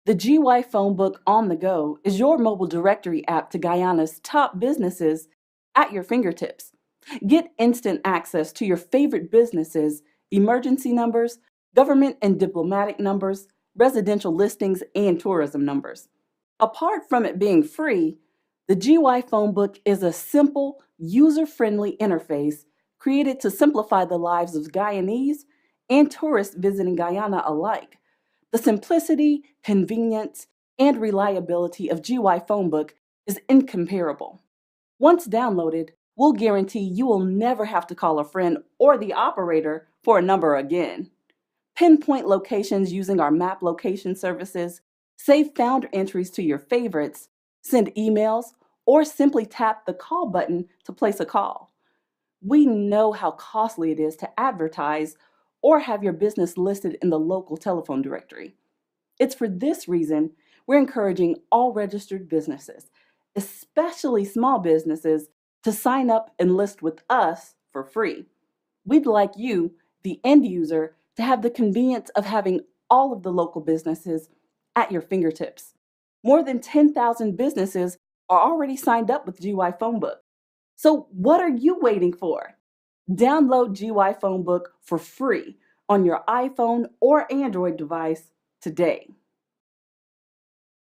The GY Phonebook on the Go is your mobile directory app to Guyana's top businesses at your fingertips. Get instant access to your favorite businesses, emergency numbers, government and diplomatic numbers, residential listings, and tourism numbers. Apart from it being free, the GY Phonebook is a simple, user-friendly interface created to simplify the lives of Guyanese and tourists visiting Guyana alike. The simplicity, convenience, and reliability of GY Phonebook is incomparable. Once downloaded, we'll guarantee you will never have to call a friend or the operator for a number again. Pinpoint locations using our map location services, save found entries to your favorites, send emails, or simply tap the call button to place a call. We know how costly it is to advertise or have your business listed in the local telephone directory. It's for this reason we're encouraging all registered businesses, especially small businesses, to sign up and list with us for free. We'd like you, the end user, to have the convenience of having all of the local businesses at your fingertips. More than 10,000 businesses are already signed up with GY Phonebook. So what are you waiting for? Download GY Phonebook for free on your iPhone or Android device today.